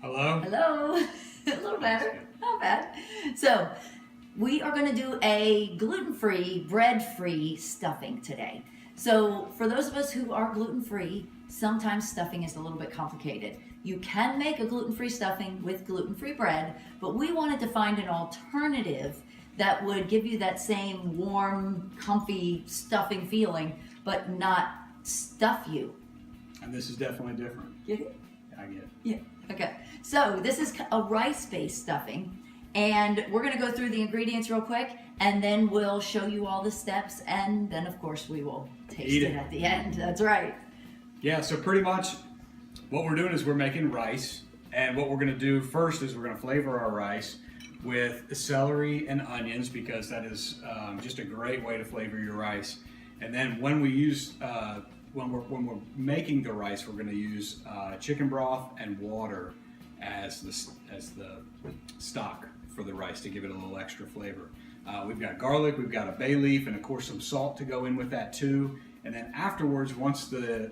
Hello? Hello. A little better. Not bad. So, we are going to do a gluten-free, bread-free stuffing today. So, for those of us who are gluten-free, sometimes stuffing is a little bit complicated. You can make a gluten-free stuffing with gluten-free bread, but we wanted to find an alternative that would give you that same warm, comfy stuffing feeling, but not stuff you. And this is definitely different. Get it? I get it. Yeah. Okay. So this is a rice-based stuffing, and we're going to go through the ingredients real quick, and then we'll show you all the steps, and then of course we will taste Eat it it. at the end. That's right. Yeah, so pretty much what we're doing is we're making rice. And what we're going to do first is we're going to flavor our rice with celery and onions because that is just a great way to flavor your rice. And then when we use, when we're making the rice, we're going to use chicken broth and water as the stock for the rice to give it a little extra flavor. We've got garlic, we've got a bay leaf, and of course some salt to go in with that too. And then afterwards, once the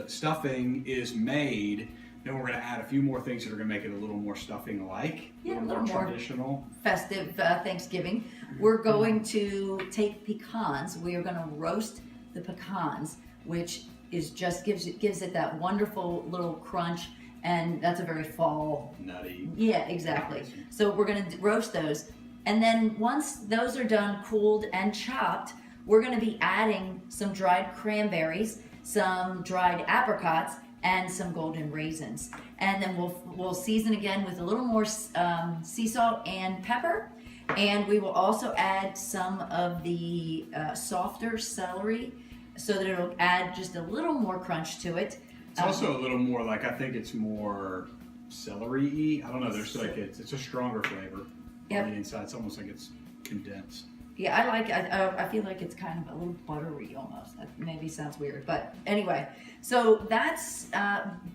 stuffing is made, then we're going to add a few more things that are going to make it a little more stuffing-like, Yeah, a little more traditional. Festive Thanksgiving. We're going to take pecans. We are going to roast the pecans, which is just gives it that wonderful little crunch, and that's a very fall. Nutty. Yeah, exactly. So we're going to roast those, and then once those are done, cooled and chopped, we're going to be adding some dried cranberries, some dried apricots, and some golden raisins. And then we'll season again with a little more sea salt and pepper. And we will also add some of the softer celery so that it'll add just a little more crunch to it. It's also a little more like, I think it's more celery-y. I don't know, there's like, it's a stronger flavor Yep. on the inside. It's almost like it's condensed. Yeah, I feel like it's kind of a little buttery almost. That maybe sounds weird, but anyway. So that's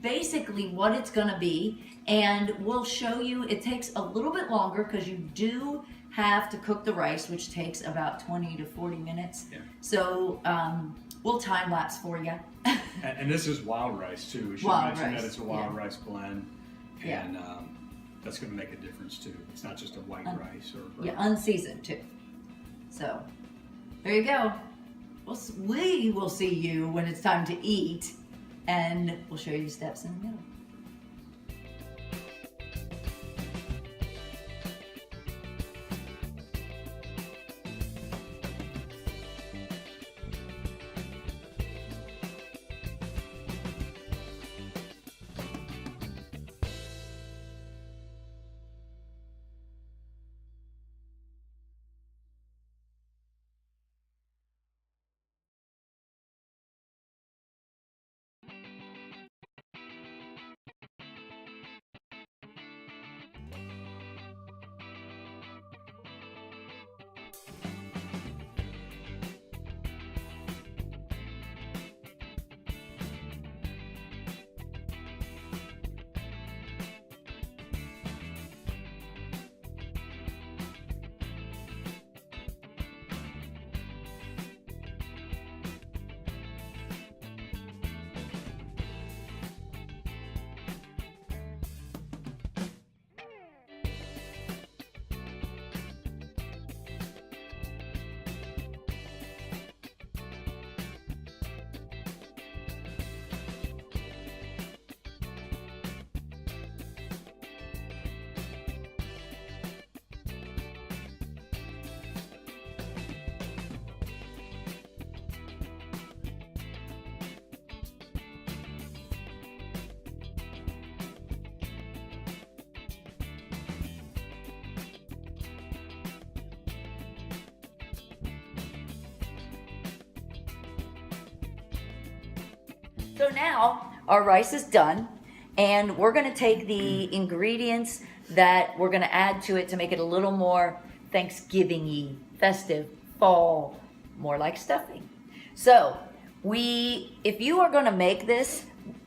basically what it's gonna be, and we'll show you. It takes a little bit longer because you do have to cook the rice, which takes about 20 to 40 minutes. Yeah. So we'll time lapse for you. And this is wild rice too. We should Wild mention rice, that it's a wild yeah. rice blend, Yeah. and that's going to make a difference too. It's not just a white rice or Yeah, unseasoned too. So there you go. We will see you when it's time to eat, and we'll show you the steps in the middle. So now our rice is done, and we're going to take the ingredients that we're going to add to it to make it a little more Thanksgiving-y, festive, fall, more like stuffing. So if you are going to make this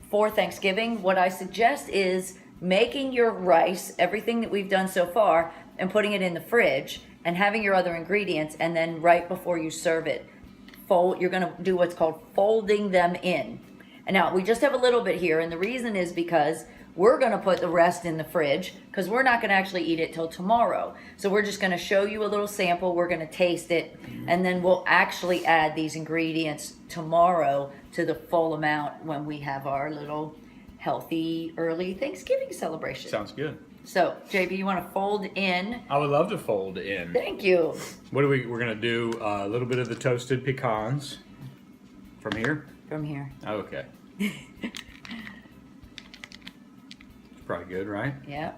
for Thanksgiving, what I suggest is making your rice, everything that we've done so far, and putting it in the fridge and having your other ingredients, and then right before you serve it, you're going to do what's called folding them in. And now we just have a little bit here, and the reason is because We're going to put the rest in the fridge because we're not going to actually eat it till tomorrow. So we're just going to show you a little sample. We're going to taste it, and then we'll actually add these ingredients tomorrow to the full amount when we have our little healthy early Thanksgiving celebration. Sounds good. So, JB, you want to fold in? I would love to fold in. Thank you. What we're going to do a little bit of the toasted pecans from here. From here. Okay. Probably good, right? Yeah.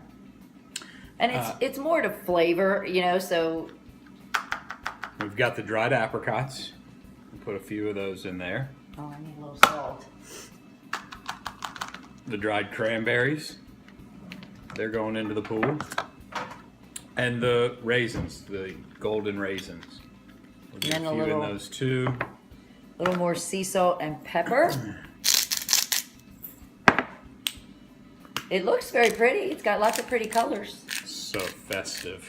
And it's more to flavor, you know, so. We've got the dried apricots. We'll put a few of those in there. Oh, I need a little salt. The dried cranberries. They're going into the pool. And the raisins, the golden raisins. We'll get And a a few little- in those too. A little more sea salt and pepper. It looks very pretty. It's got lots of pretty colors. So festive.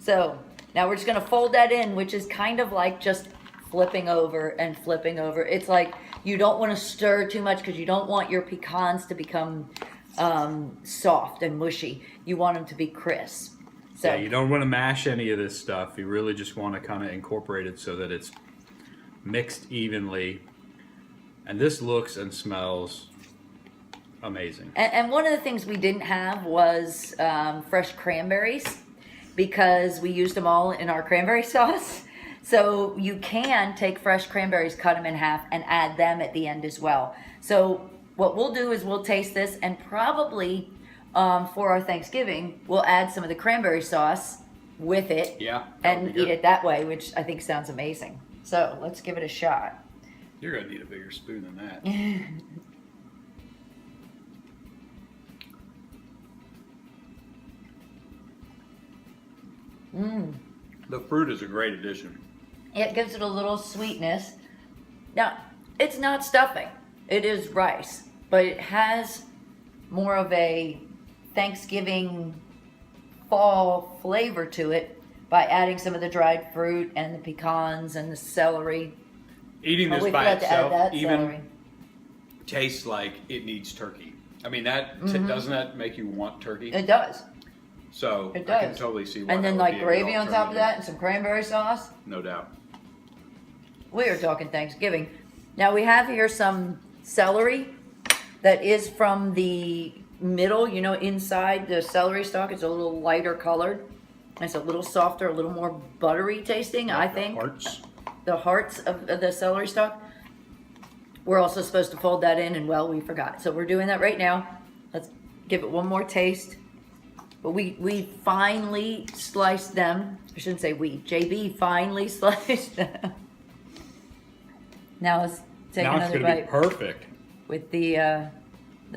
So now we're just gonna fold that in, which is kind of like just flipping over and flipping over. It's like you don't want to stir too much because you don't want your pecans to become soft and mushy. You want them to be crisp. So Yeah, you don't want to mash any of this stuff. You really just want to kind of incorporate it so that it's mixed evenly. And this looks and smells amazing. And one of the things we didn't have was fresh cranberries because we used them all in our cranberry sauce. So you can take fresh cranberries, cut them in half, and add them at the end as well. So what we'll do is we'll taste this, and probably for our Thanksgiving, we'll add some of the cranberry sauce with it. Yeah, and eat it that way, which I think sounds amazing. So let's give it a shot. You're going to need a bigger spoon than that. The fruit is a great addition. It gives it a little sweetness. Now, it's not stuffing. It is rice, but it has more of a Thanksgiving fall flavor to it by adding some of the dried fruit and the pecans and the celery. Eating Oh, this we by forgot to add itself that even celery. tastes like it needs turkey. I mean, that doesn't that make you want turkey? It does. So It I can does. totally see why. And then that would like be a gravy good on top of that alternative. and some cranberry sauce. No doubt. We are talking Thanksgiving. Now we have here some celery that is from the middle, you know, inside the celery stalk. It's a little lighter colored. It's a little softer, a little more buttery tasting, I think. Hearts. The hearts of the celery stalk. We're also supposed to fold that in, and well, we forgot. So we're doing that right now. Let's give it one more taste. But we finely sliced them. I shouldn't say we. JB finely sliced them. Now let's take Now it's another going to be bite perfect. with the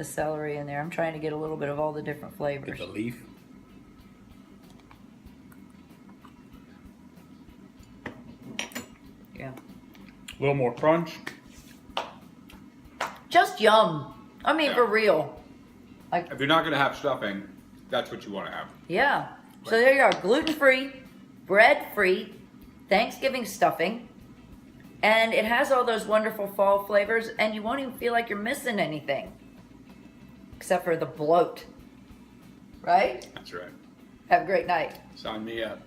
celery in there. I'm trying to get a little bit of all the different Get flavors. the leaf. Yeah. A little more crunch. Just yum. I mean, Yeah. for real. Like, If you're not going to have stuffing, that's what you want to have. yeah. So there you are, gluten-free, bread-free, Thanksgiving stuffing. And it has all those wonderful fall flavors, and you won't even feel like you're missing anything. Except for the bloat. Right? That's right. Have a great night. Sign me up.